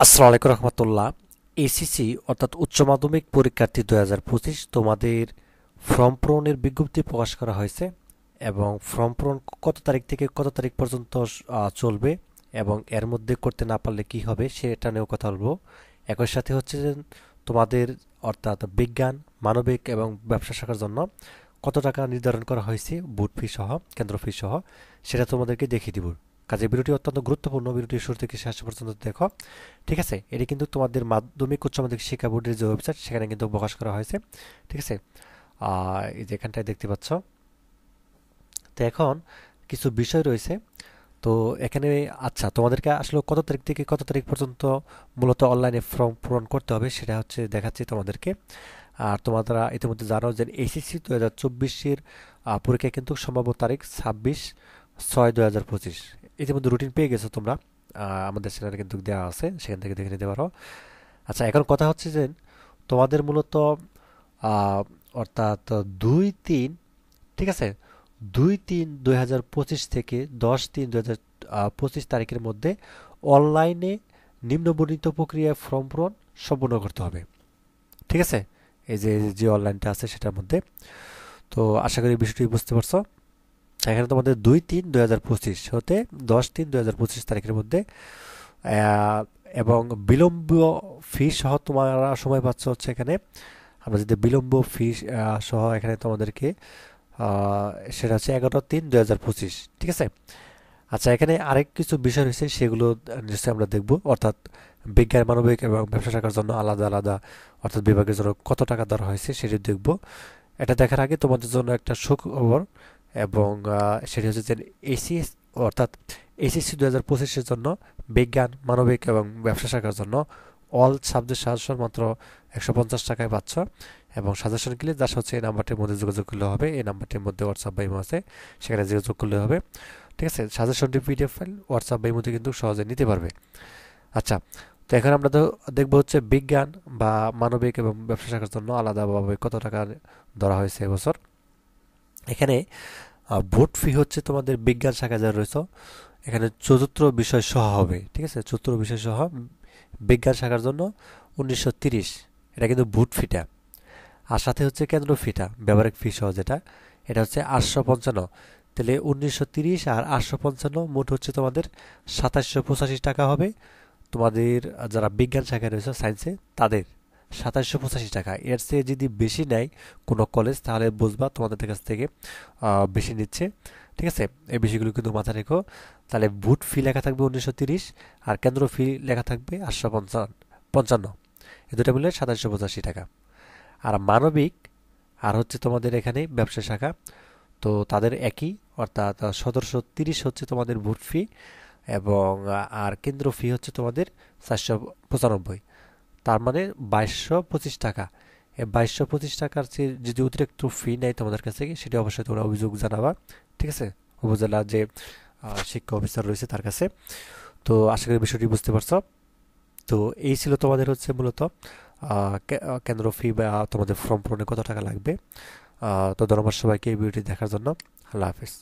আসসালামু আলাইকুম রহমতুল্লাহ। এসিসি অর্থাৎ উচ্চ মাধ্যমিক পরীক্ষার্থী 2025 তোমাদের ফর্ম পূরণের বিজ্ঞপ্তি প্রকাশ করা হয়েছে এবং ফর্ম পূরণ কত তারিখ থেকে কত তারিখ পর্যন্ত চলবে এবং এর মধ্যে করতে না পারলে কি হবে সেটা নিয়েও কথা বলবো। একই সাথে হচ্ছে যে তোমাদের অর্থাৎ বিজ্ঞান, মানবিক এবং ব্যবসা শাখার জন্য কত টাকা নির্ধারণ করা হয়েছে বুট ফি সহ, কেন্দ্র ফি সহ, সেটা তোমাদেরকে দেখিয়ে দিব। কাজে ভিডিওটি অত্যন্ত গুরুত্বপূর্ণ, ভিডিওটি শুরু থেকে শেষ পর্যন্ত দেখো। ঠিক আছে, এটি কিন্তু তোমাদের মাধ্যমিক উচ্চ মাধ্যমিক শিক্ষা বোর্ডের যে ওয়েবসাইট সেখানে কিন্তু প্রকাশ করা হয়েছে। ঠিক আছে, এই যে এখানটায় দেখতে পাচ্ছ। তো এখন কিছু বিষয় রয়েছে। তো এখানে আচ্ছা, তোমাদেরকে আসলে কত তারিখ থেকে কত তারিখ পর্যন্ত মূলত অনলাইনে ফর্ম পূরণ করতে হবে সেটা হচ্ছে দেখাচ্ছি তোমাদেরকে। আর তোমরা ইতিমধ্যে জানো যে এইচএসসি 2024-এর পরীক্ষা কিন্তু সম্ভাব্য তারিখ 26/6/2025। ইতিমধ্যে রুটিন পেয়ে গেছো তোমরা, আমাদের চ্যানেলে কিন্তু দেওয়া আছে, সেখান থেকে দেখে নিতে পারো। আচ্ছা, এখন কথা হচ্ছে যে তোমাদের মূলত আহ, অর্থাৎ 2-3, ঠিক আছে, 2-3-2025 থেকে 10-3-2025 তারিখের মধ্যে অনলাইনে নিম্নবর্ণিত প্রক্রিয়ায় ফর্ম পূরণ সম্পূর্ণ করতে হবে। ঠিক আছে, এই যে যে অনলাইনটা আছে সেটার মধ্যে। তো আশা করি বিষয়টি বুঝতে পারছো। এখানে তোমাদের 2-3-2025 হতে 10-3-2025 তারিখের মধ্যে আহ, এবং বিলম্ব ফি সহ তোমরা সময় পাচ্ছ হচ্ছে এখানে। আমরা যদি বিলম্ব ফি সহ এখানে তোমাদেরকে সেটা হচ্ছে 11-3-2025। ঠিক আছে। আচ্ছা, এখানে আরেক কিছু বিষয় রয়েছে, সেগুলো নিশ্চয়ই আমরা দেখব। অর্থাৎ বিজ্ঞান, মানবিক এবং ব্যবসা শাখার জন্য আলাদা আলাদা অর্থাৎ বিভাগের জন্য কত টাকা দেওয়া হয়েছে সেটি দেখব। এটা দেখার আগে তোমাদের জন্য একটা সুখবর, এবং সেটি হচ্ছে যে এসিএস অর্থাৎ এসএসসি 2025-এর জন্য বিজ্ঞান, মানবিক এবং ব্যবসা শাখার জন্য অল সাবজেক্ট সাজেশন মাত্র 150 টাকায় পাচ্ছ। এবং সাজেশন কিনলে যা হচ্ছে এই নাম্বারটির মধ্যে যোগাযোগ করলে হবে। এই নাম্বারটির মধ্যে হোয়াটসঅ্যাপ বা ইমো আছে, সেখানে যোগাযোগ করলে হবে। ঠিক আছে, সাজেশনটি পিডিএফ ফাইল হোয়াটসঅ্যাপ বা ইমোতে কিন্তু সহজে নিতে পারবে। আচ্ছা, তো এখন আমরা তো দেখবো হচ্ছে বিজ্ঞান বা মানবিক এবং ব্যবসা শাখার জন্য আলাদাভাবে কত টাকা ধরা হয়েছে এবছর। এখানে ভোট ফি হচ্ছে তোমাদের বিজ্ঞান শাখা যারা রয়েছে এখানে চতুর্থ বিষয় সহ হবে। ঠিক আছে, চতুর্থ বিষয় সহ বিজ্ঞান শাখার জন্য 1930, এটা কিন্তু ভোট ফিটা। আর সাথে হচ্ছে কেন্দ্র ফিটা, ব্যবহারিক ফি সহ যেটা, এটা হচ্ছে 855। তাহলে 1930 আর 855 মোট হচ্ছে তোমাদের 2785 টাকা হবে। তোমাদের যারা বিজ্ঞান শাখায় রয়েছে সায়েন্সে তাদের 2785 টাকা। এর চেয়ে যদি বেশি নেয় কোনো কলেজ তাহলে বুঝবা তোমাদের কাছ থেকে বেশি নিচ্ছে। ঠিক আছে, এই বিষয়গুলো কিন্তু মাথায় রেখো। তাহলে বুট ফি লেখা থাকবে 1930 আর কেন্দ্র ফি লেখা থাকবে 855। এই দুটো মিলে 2785 টাকা। আর মানবিক আর হচ্ছে তোমাদের এখানে ব্যবসা শাখা, তো তাদের একই, অর্থাৎ 1730 হচ্ছে তোমাদের বুট ফি, এবং আর কেন্দ্র ফি হচ্ছে তোমাদের 495। তার মানে 2225 টাকা। এই 2225 টাকার চেয়ে যদি অতিরিক্ত ফি নেয় তোমাদের কাছ থেকে সেটা অবশ্যই তোমরা অভিযোগ জানাবা। ঠিক আছে, উপজেলা যে শিক্ষা অফিসার রয়েছে তার কাছে। তো আশা করি বিষয়টি বুঝতে পারছো। তো এই ছিল তোমাদের হচ্ছে মূলত কেন্দ্র ফি বা তোমাদের ফর্ম পূরণে কত টাকা লাগবে। তো ধন্যবাদ সবাইকে এই ভিডিওটি দেখার জন্য। আল্লাহ হাফিজ।